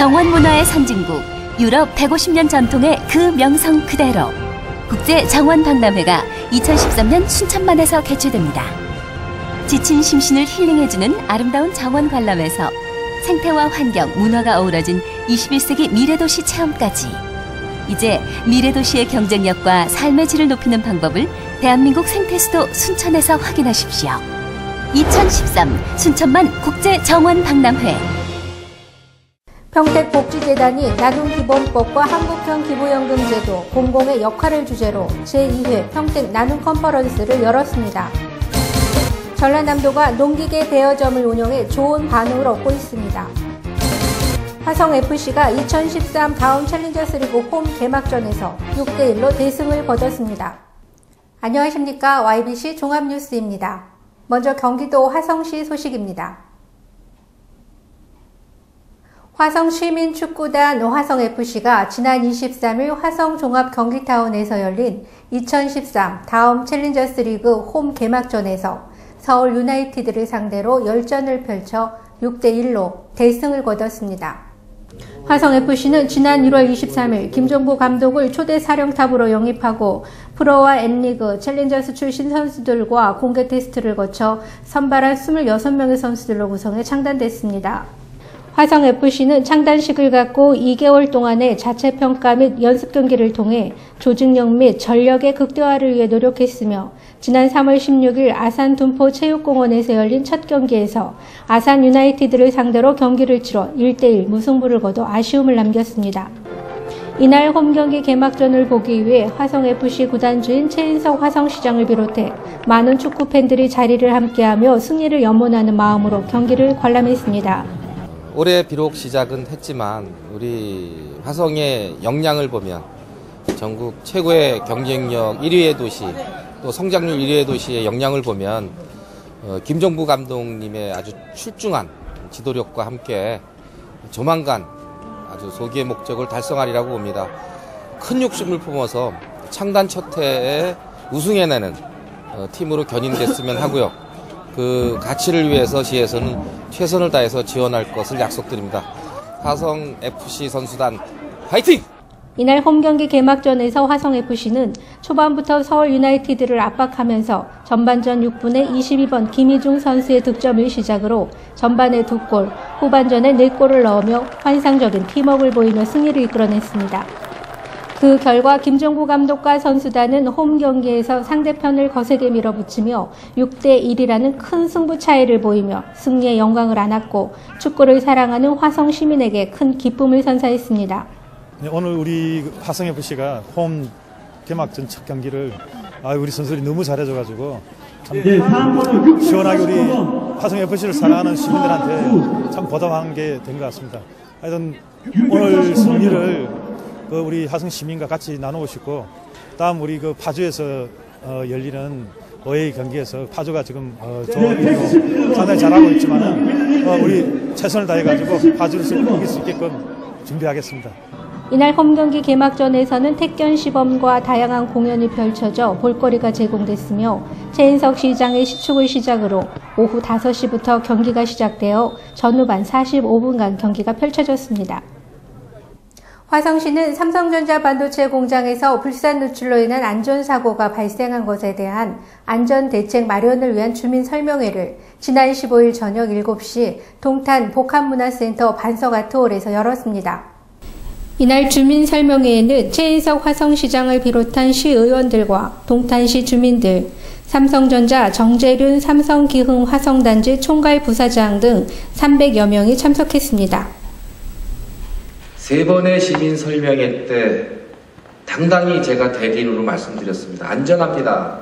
정원문화의 선진국, 유럽 150년 전통의 그 명성 그대로 국제정원박람회가 2013년 순천만에서 개최됩니다. 지친 심신을 힐링해주는 아름다운 정원 관람에서 생태와 환경, 문화가 어우러진 21세기 미래도시 체험까지, 이제 미래도시의 경쟁력과 삶의 질을 높이는 방법을 대한민국 생태수도 순천에서 확인하십시오. 2013 순천만 국제정원박람회. 평택복지재단이 나눔기본법과 한국형 기부연금제도 공공의 역할을 주제로 제2회 평택 나눔 컨퍼런스를 열었습니다. 전라남도가 농기계 대여점을 운영해 좋은 반응을 얻고 있습니다. 화성FC가 2013 다음 챌린저스 리그 홈 개막전에서 6대1로 대승을 거뒀습니다. 안녕하십니까. YBC 종합뉴스입니다. 먼저 경기도 화성시 소식입니다. 화성시민축구단 화성FC가 지난 23일 화성종합경기타운에서 열린 2013 다음 챌린저스 리그 홈 개막전에서 서울 유나이티드를 상대로 열전을 펼쳐 6대1로 대승을 거뒀습니다. 화성FC는 지난 1월 23일 김종구 감독을 초대 사령탑으로 영입하고 프로와 N리그 챌린저스 출신 선수들과 공개 테스트를 거쳐 선발한 26명의 선수들로 구성해 창단됐습니다. 화성FC는 창단식을 갖고 2개월 동안의 자체평가 및 연습 경기를 통해 조직력 및 전력의 극대화를 위해 노력했으며 지난 3월 16일 아산 둔포 체육공원에서 열린 첫 경기에서 아산 유나이티드를 상대로 경기를 치러 1대1 무승부를 거둬 아쉬움을 남겼습니다. 이날 홈경기 개막전을 보기 위해 화성FC 구단주인 최인석 화성시장을 비롯해 많은 축구팬들이 자리를 함께하며 승리를 염원하는 마음으로 경기를 관람했습니다. 올해 비록 시작은 했지만 우리 화성의 역량을 보면 전국 최고의 경쟁력 1위의 도시, 또 성장률 1위의 도시의 역량을 보면 김종부 감독님의 아주 출중한 지도력과 함께 조만간 아주 소기의 목적을 달성하리라고 봅니다. 큰 욕심을 품어서 창단 첫 해에 우승해내는 팀으로 견인됐으면 하고요. 그 가치를 위해서 시에서는 최선을 다해서 지원할 것을 약속드립니다. 화성FC 선수단 화이팅! 이날 홈경기 개막전에서 화성FC는 초반부터 서울 유나이티드를 압박하면서 전반전 6분에 22번 김희중 선수의 득점을 시작으로 전반에 2골, 후반전에 4골을 넣으며 환상적인 팀워크를 보이며 승리를 이끌어냈습니다. 그 결과 김종구 감독과 선수단은 홈 경기에서 상대편을 거세게 밀어붙이며 6대1이라는 큰 승부 차이를 보이며 승리의 영광을 안았고 축구를 사랑하는 화성 시민에게 큰 기쁨을 선사했습니다. 네, 오늘 우리 화성FC가 홈 개막전 첫 경기를 우리 선수들이 너무 잘해줘가지고 참 시원하게 우리 화성FC를 사랑하는 시민들한테 참 보답한 게 된 것 같습니다. 하여튼 오늘 승리를 우리 화성 시민과 같이 나누고 싶고, 다음 우리 파주에서 열리는 어웨이 경기에서 파주가 지금 상당히 잘하고 있지만은 우리 최선을 다해가지고 파주를 이길 수 있게끔 준비하겠습니다. 이날 홈경기 개막전에서는 택견 시범과 다양한 공연이 펼쳐져 볼거리가 제공됐으며 최인석 시장의 시축을 시작으로 오후 5시부터 경기가 시작되어 전후반 45분간 경기가 펼쳐졌습니다. 화성시는 삼성전자 반도체 공장에서 불산 누출로 인한 안전사고가 발생한 것에 대한 안전대책 마련을 위한 주민설명회를 지난 15일 저녁 7시 동탄 복합문화센터 반석아트홀에서 열었습니다. 이날 주민설명회에는 최인석 화성시장을 비롯한 시의원들과 동탄시 주민들, 삼성전자 정재륜 삼성기흥 화성단지 총괄 부사장 등 300여 명이 참석했습니다. 3번의 시민 설명회 때 당당히 제가 대리인으로 말씀드렸습니다. 안전합니다.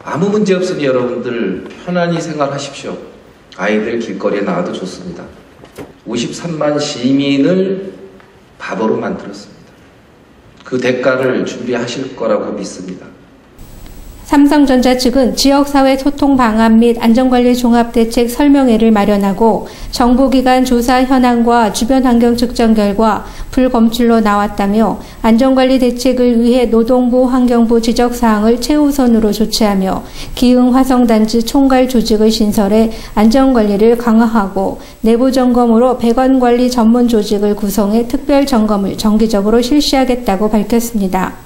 아무 문제 없으니 여러분들 편안히 생활하십시오. 아이들 길거리에 나와도 좋습니다. 53만 시민을 바보로 만들었습니다. 그 대가를 준비하실 거라고 믿습니다. 삼성전자 측은 지역사회 소통 방안 및 안전관리 종합대책 설명회를 마련하고 정부기관 조사 현황과 주변 환경 측정 결과 불검출로 나왔다며 안전관리 대책을 위해 노동부, 환경부 지적사항을 최우선으로 조치하며 기흥 화성단지 총괄 조직을 신설해 안전관리를 강화하고 내부 점검으로 배관관리 전문 조직을 구성해 특별 점검을 정기적으로 실시하겠다고 밝혔습니다.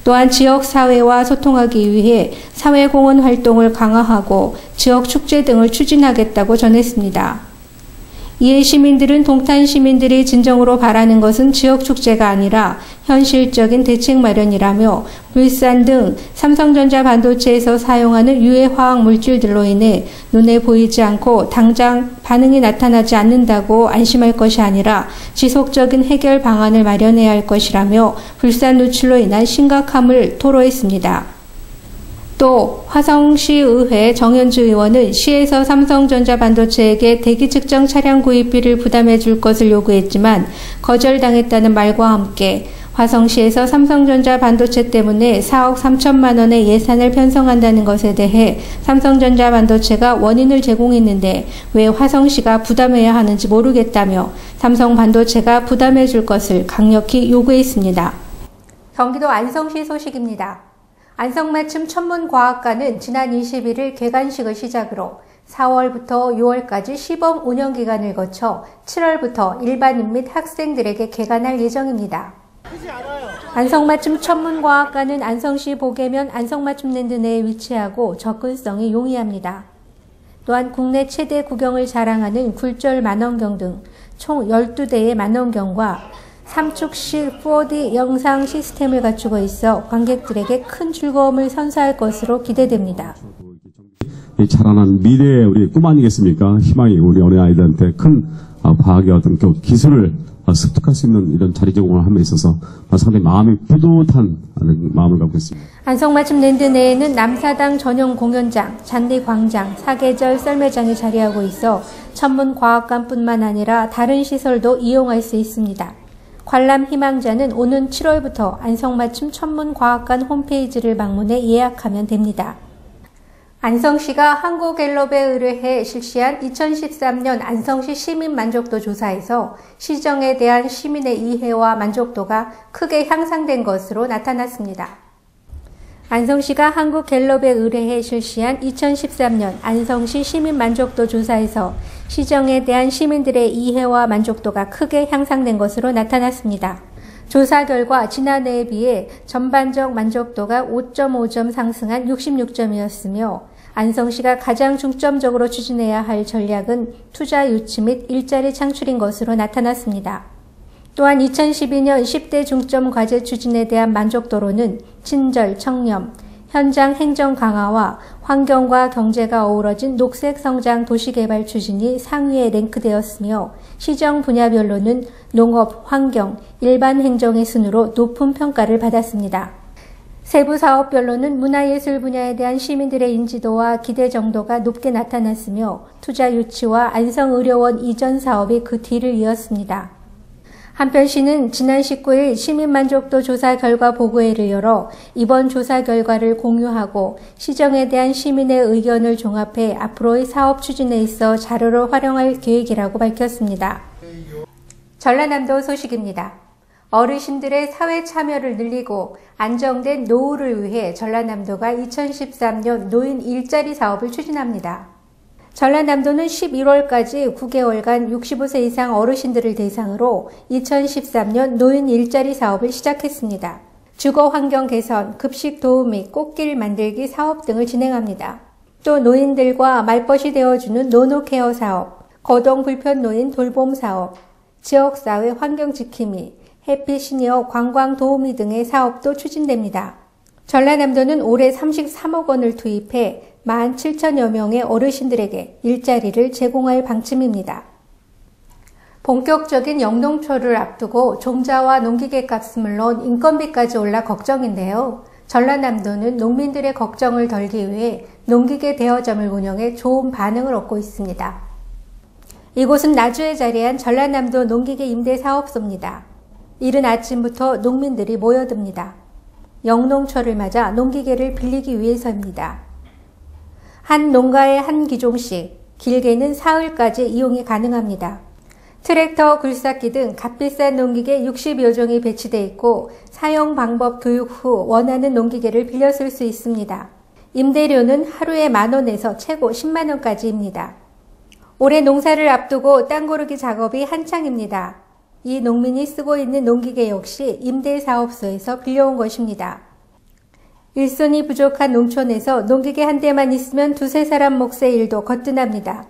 또한 지역사회와 소통하기 위해 사회공헌 활동을 강화하고 지역축제 등을 추진하겠다고 전했습니다. 이에 시민들은 동탄 시민들이 진정으로 바라는 것은 지역축제가 아니라 현실적인 대책 마련이라며 물산 등 삼성전자 반도체에서 사용하는 유해화학 물질들로 인해 눈에 보이지 않고 당장 반응이 나타나지 않는다고 안심할 것이 아니라 지속적인 해결 방안을 마련해야 할 것이라며 불산 누출로 인한 심각함을 토로했습니다. 또 화성시의회 정현주 의원은 시에서 삼성전자 반도체에게 대기 측정 차량 구입비를 부담해 줄 것을 요구했지만 거절당했다는 말과 함께 화성시에서 삼성전자 반도체 때문에 4억 3천만 원의 예산을 편성한다는 것에 대해 삼성전자 반도체가 원인을 제공했는데 왜 화성시가 부담해야 하는지 모르겠다며 삼성 반도체가 부담해 줄 것을 강력히 요구했습니다. 경기도 안성시 소식입니다. 안성맞춤 천문과학관은 지난 21일 개관식을 시작으로 4월부터 6월까지 시범 운영 기간을 거쳐 7월부터 일반인 및 학생들에게 개관할 예정입니다. 안성맞춤 천문과학관은 안성시 보계면 안성맞춤랜드 내에 위치하고 접근성이 용이합니다. 또한 국내 최대 구경을 자랑하는 굴절 만원경 등 총 12대의 만원경과 삼축식 4D 영상 시스템을 갖추고 있어 관객들에게 큰 즐거움을 선사할 것으로 기대됩니다. 자라난 미래의 우리 꿈 아니겠습니까? 희망이 우리 어린 아이들한테 큰 과학의 어떤 기술을 습득할 수 있는 이런 자리 제공을 함에 있어서 상당히 마음이 뿌듯한 마음을 갖고 있습니다. 안성맞춤랜드 내에는 남사당 전용 공연장, 잔디광장, 사계절 썰매장이 자리하고 있어 천문과학관뿐만 아니라 다른 시설도 이용할 수 있습니다. 관람 희망자는 오는 7월부터 안성맞춤 천문과학관 홈페이지를 방문해 예약하면 됩니다. 안성시가 한국갤럽에 의뢰해 실시한 2013년 안성시 시민 만족도 조사에서 시정에 대한 시민의 이해와 만족도가 크게 향상된 것으로 나타났습니다. 안성시가 한국갤럽에 의뢰해 실시한 2013년 안성시 시민 만족도 조사에서 시정에 대한 시민들의 이해와 만족도가 크게 향상된 것으로 나타났습니다. 조사 결과 지난해에 비해 전반적 만족도가 5.5점 상승한 66점이었으며 안성시가 가장 중점적으로 추진해야 할 전략은 투자 유치 및 일자리 창출인 것으로 나타났습니다. 또한 2012년 10대 중점 과제 추진에 대한 만족도로는 친절, 청렴, 현장 행정 강화와 환경과 경제가 어우러진 녹색 성장 도시개발 추진이 상위에 랭크되었으며 시정 분야별로는 농업, 환경, 일반 행정의 순으로 높은 평가를 받았습니다. 세부 사업별로는 문화예술 분야에 대한 시민들의 인지도와 기대 정도가 높게 나타났으며 투자 유치와 안성의료원 이전 사업이 그 뒤를 이었습니다. 한편 시는 지난 19일 시민만족도 조사 결과 보고회를 열어 이번 조사 결과를 공유하고 시정에 대한 시민의 의견을 종합해 앞으로의 사업 추진에 있어 자료를 활용할 계획이라고 밝혔습니다. 전라남도 소식입니다. 어르신들의 사회 참여를 늘리고 안정된 노후를 위해 전라남도가 2013년 노인 일자리 사업을 추진합니다. 전라남도는 11월까지 9개월간 65세 이상 어르신들을 대상으로 2013년 노인 일자리 사업을 시작했습니다. 주거 환경 개선, 급식 도움 및 꽃길 만들기 사업 등을 진행합니다. 또 노인들과 말벗이 되어주는 노노케어 사업, 거동 불편 노인 돌봄 사업, 지역사회 환경 지킴이, 해피 시니어 관광 도우미 등의 사업도 추진됩니다. 전라남도는 올해 33억 원을 투입해 17,000여 명의 어르신들에게 일자리를 제공할 방침입니다. 본격적인 영농초를 앞두고 종자와 농기계 값은 물론 인건비까지 올라 걱정인데요. 전라남도는 농민들의 걱정을 덜기 위해 농기계 대여점을 운영해 좋은 반응을 얻고 있습니다. 이곳은 나주에 자리한 전라남도 농기계 임대사업소입니다. 이른 아침부터 농민들이 모여듭니다. 영농철을 맞아 농기계를 빌리기 위해서입니다. 한 농가에 한 기종씩, 길게는 사흘까지 이용이 가능합니다. 트랙터, 굴삭기 등 값비싼 농기계 60여 종이 배치되어 있고 사용 방법 교육 후 원하는 농기계를 빌려 쓸 수 있습니다. 임대료는 하루에 10,000원에서 최고 100,000원까지입니다. 올해 농사를 앞두고 땅 고르기 작업이 한창입니다. 이 농민이 쓰고 있는 농기계 역시 임대사업소에서 빌려온 것입니다. 일손이 부족한 농촌에서 농기계 한 대만 있으면 두세 사람 몫의 일도 거뜬합니다.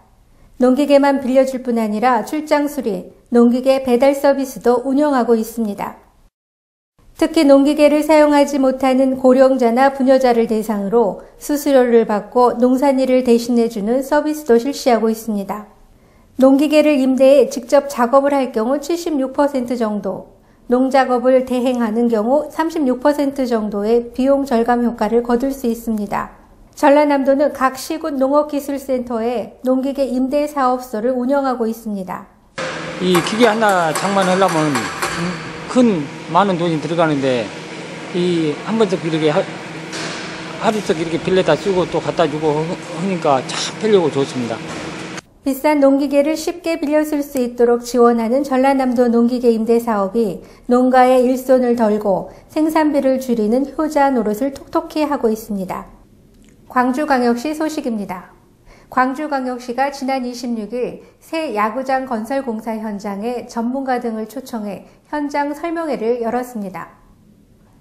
농기계만 빌려줄 뿐 아니라 출장 수리, 농기계 배달 서비스도 운영하고 있습니다. 특히 농기계를 사용하지 못하는 고령자나 부녀자를 대상으로 수수료를 받고 농산일을 대신해주는 서비스도 실시하고 있습니다. 농기계를 임대해 직접 작업을 할 경우 76% 정도, 농작업을 대행하는 경우 36% 정도의 비용 절감 효과를 거둘 수 있습니다. 전라남도는 각 시군 농업기술센터에 농기계 임대사업소를 운영하고 있습니다. 이 기계 하나 장만하려면 많은 돈이 들어가는데 이 한 번씩 이렇게 하루씩 이렇게 빌려다 쓰고 또 갖다 주고 하니까 참 편리하고 좋습니다. 비싼 농기계를 쉽게 빌려 쓸 수 있도록 지원하는 전라남도 농기계 임대 사업이 농가의 일손을 덜고 생산비를 줄이는 효자 노릇을 톡톡히 하고 있습니다. 광주광역시 소식입니다. 광주광역시가 지난 26일 새 야구장 건설 공사 현장에 전문가 등을 초청해 현장 설명회를 열었습니다.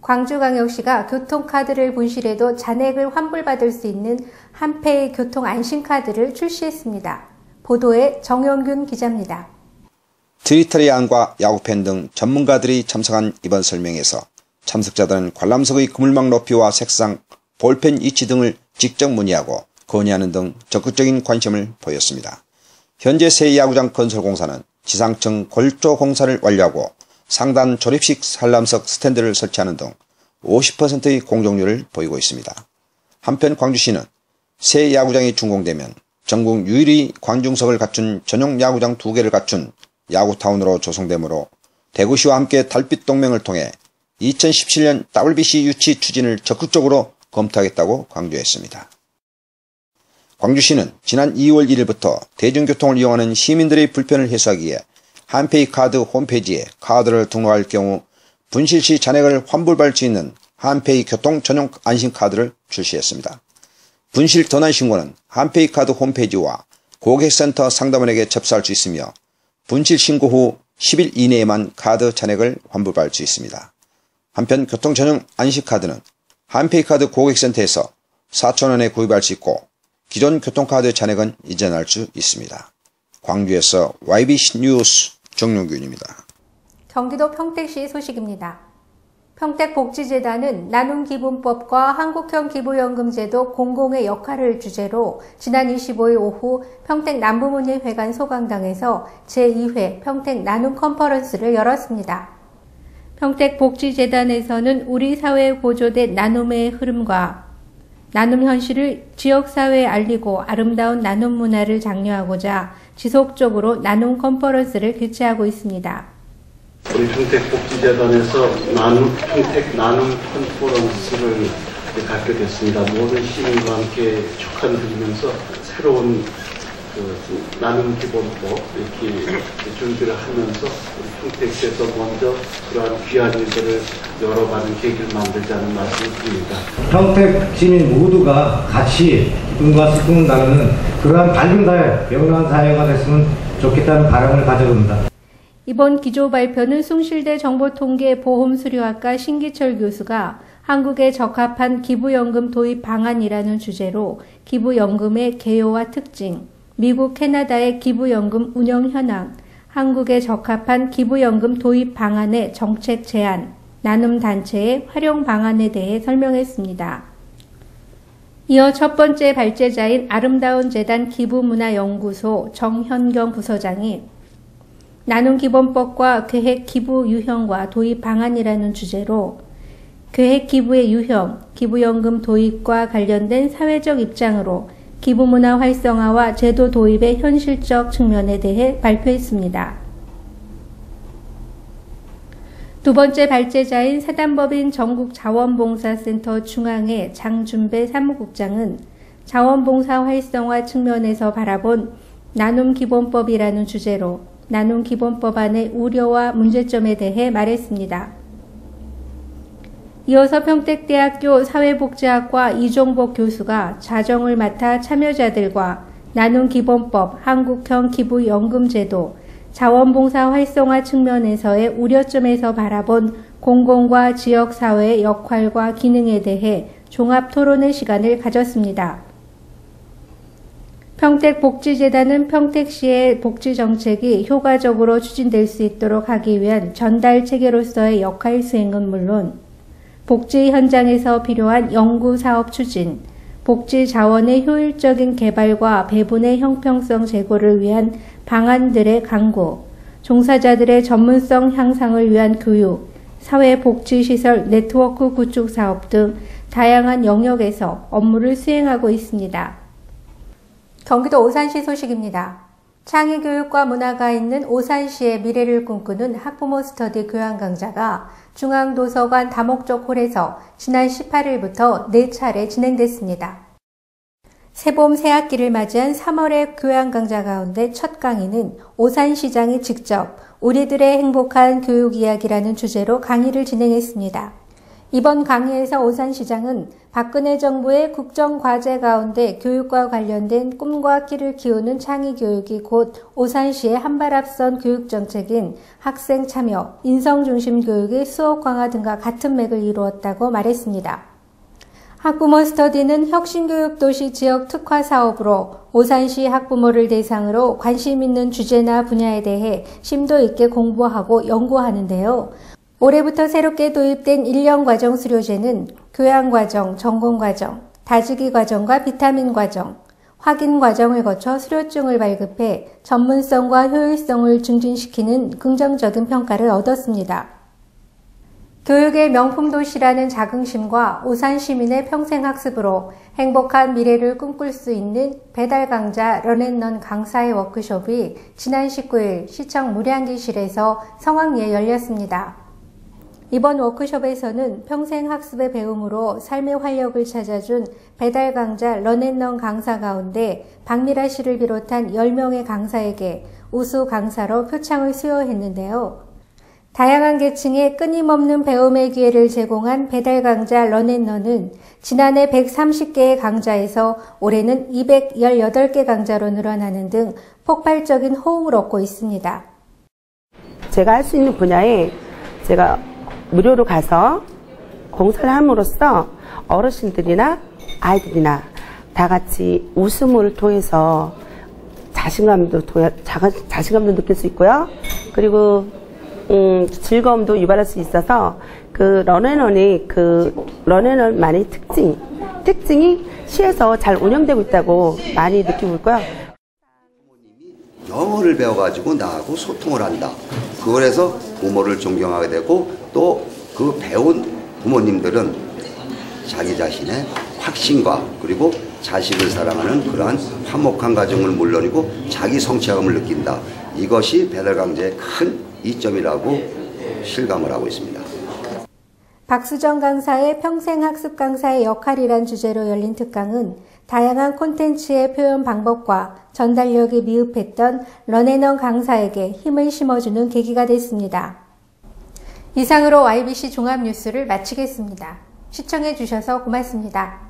광주광역시가 교통카드를 분실해도 잔액을 환불받을 수 있는 한페이 교통안심카드를 출시했습니다. 보도에 정영균 기자입니다. 트리터리안과 야구팬 등 전문가들이 참석한 이번 설명에서 참석자들은 관람석의 그물망 높이와 색상, 볼펜 위치 등을 직접 문의하고 건의하는 등 적극적인 관심을 보였습니다. 현재 새 야구장 건설 공사는 지상층 골조 공사를 완료하고 상단 조립식 관람석 스탠드를 설치하는 등 50%의 공정률을 보이고 있습니다. 한편 광주시는 새 야구장이 준공되면 전국 유일의 관중석을 갖춘 전용 야구장 2개를 갖춘 야구타운으로 조성되므로 대구시와 함께 달빛 동맹을 통해 2017년 WBC 유치 추진을 적극적으로 검토하겠다고 강조했습니다. 광주시는 지난 2월 1일부터 대중교통을 이용하는 시민들의 불편을 해소하기 위해 한페이 카드 홈페이지에 카드를 등록할 경우 분실 시 잔액을 환불받을 수 있는 한페이 교통 전용 안심카드를 출시했습니다. 분실 전환 신고는 한페이 카드 홈페이지와 고객센터 상담원에게 접수할 수 있으며 분실 신고 후 10일 이내에만 카드 잔액을 환불받을 수 있습니다. 한편 교통 전용 안심카드는 한페이 카드 고객센터에서 4,000원에 구입할 수 있고 기존 교통카드 잔액은 이전할 수 있습니다. 광주에서 YBC 뉴스 정용균입니다. 경기도 평택시 소식입니다. 평택복지재단은 나눔기본법과 한국형 기부연금제도 공공의 역할을 주제로 지난 25일 오후 평택 남부문예회관 소강당에서 제2회 평택 나눔 컨퍼런스를 열었습니다. 평택복지재단에서는 우리 사회에 고조된 나눔의 흐름과 나눔 현실을 지역사회에 알리고 아름다운 나눔 문화를 장려하고자 지속적으로 나눔 컨퍼런스를 개최하고 있습니다. 우리 평택복지재단에서 평택 나눔 컨퍼런스를 갖게 됐습니다. 모든 시민과 함께 축하를 드리면서 새로운 나눔 기본법 이렇게 준비를 하면서 우리 평택시에서 먼저 그러한 귀한 일들을 열어가는 계기를 만들자는 말씀을 드립니다. 평택 시민 모두가 같이 기쁨과 슬픔을 나누는 그러한 밝은 사회, 영원한 사회가 됐으면 좋겠다는 바람을 가져봅니다. 이번 기조 발표는 숭실대 정보통계보험수료학과 신기철 교수가 한국에 적합한 기부연금 도입 방안이라는 주제로 기부연금의 개요와 특징, 미국, 캐나다의 기부연금 운영 현황, 한국에 적합한 기부연금 도입 방안의 정책 제안, 나눔단체의 활용 방안에 대해 설명했습니다. 이어 첫 번째 발제자인 아름다운 재단 기부문화연구소 정현경 부서장이 나눔기본법과 계획기부 유형과 도입 방안이라는 주제로 계획기부의 유형, 기부연금 도입과 관련된 사회적 입장으로 기부문화 활성화와 제도 도입의 현실적 측면에 대해 발표했습니다. 두 번째 발제자인 사단법인 전국자원봉사센터 중앙회 장준배 사무국장은 자원봉사 활성화 측면에서 바라본 나눔기본법이라는 주제로 나눔기본법안의 우려와 문제점에 대해 말했습니다. 이어서 평택대학교 사회복지학과 이종복 교수가 자정을 맡아 참여자들과 나눔기본법, 한국형 기부연금제도, 자원봉사 활성화 측면에서의 우려점에서 바라본 공공과 지역사회의 역할과 기능에 대해 종합토론의 시간을 가졌습니다. 평택복지재단은 평택시의 복지정책이 효과적으로 추진될 수 있도록 하기 위한 전달체계로서의 역할 수행은 물론 복지 현장에서 필요한 연구사업 추진, 복지 자원의 효율적인 개발과 배분의 형평성 제고를 위한 방안들의 강구, 종사자들의 전문성 향상을 위한 교육, 사회복지시설 네트워크 구축 사업 등 다양한 영역에서 업무를 수행하고 있습니다. 경기도 오산시 소식입니다. 창의교육과 문화가 있는 오산시의 미래를 꿈꾸는 학부모 스터디 교양 강좌가 중앙도서관 다목적 홀에서 지난 18일부터 4차례 진행됐습니다. 새봄 새학기를 맞이한 3월의 교양 강좌 가운데 첫 강의는 오산시장이 직접 우리들의 행복한 교육 이야기라는 주제로 강의를 진행했습니다. 이번 강의에서 오산시장은 박근혜 정부의 국정과제 가운데 교육과 관련된 꿈과 끼를 키우는 창의교육이 곧 오산시의 한 발 앞선 교육정책인 학생 참여, 인성중심 교육의 수업 강화 등과 같은 맥을 이루었다고 말했습니다. 학부모 스터디는 혁신교육도시 지역 특화 사업으로 오산시 학부모를 대상으로 관심 있는 주제나 분야에 대해 심도 있게 공부하고 연구하는데요. 올해부터 새롭게 도입된 1년 과정 수료제는 교양과정, 전공과정, 다지기 과정과 비타민 과정, 확인 과정을 거쳐 수료증을 발급해 전문성과 효율성을 증진시키는 긍정적인 평가를 얻었습니다. 교육의 명품 도시라는 자긍심과 오산 시민의 평생학습으로 행복한 미래를 꿈꿀 수 있는 배달 강좌 런앤런 강사의 워크숍이 지난 19일 시청 무량기실에서 성황리에 열렸습니다. 이번 워크숍에서는 평생학습의 배움으로 삶의 활력을 찾아준 배달 강좌 런앤런 강사 가운데 박미라 씨를 비롯한 10명의 강사에게 우수 강사로 표창을 수여했는데요. 다양한 계층에 끊임없는 배움의 기회를 제공한 배달 강좌 런앤런은 지난해 130개의 강좌에서 올해는 218개 강좌로 늘어나는 등 폭발적인 호응을 얻고 있습니다. 제가 할 수 있는 분야에 제가 무료로 가서 봉사를 함으로써 어르신들이나 아이들이나 다 같이 웃음을 통해서 자신감도 느낄 수 있고요. 그리고 즐거움도 유발할 수 있어서 그 런앤런만의 특징이 시에서 잘 운영되고 있다고 많이 느끼고 있고요. 영어를 배워가지고 나하고 소통을 한다. 그래서 부모를 존경하게 되고 또 그 배운 부모님들은 자기 자신의 확신과 그리고 자식을 사랑하는 그러한 화목한 가정을 물론이고 자기 성취감을 느낀다. 이것이 배달 강좌의 큰 이점이라고 실감을 하고 있습니다. 박수정 강사의 평생학습 강사의 역할이란 주제로 열린 특강은 다양한 콘텐츠의 표현 방법과 전달력이 미흡했던 런앤런 강사에게 힘을 심어주는 계기가 됐습니다. 이상으로 YBC 종합뉴스를 마치겠습니다. 시청해주셔서 고맙습니다.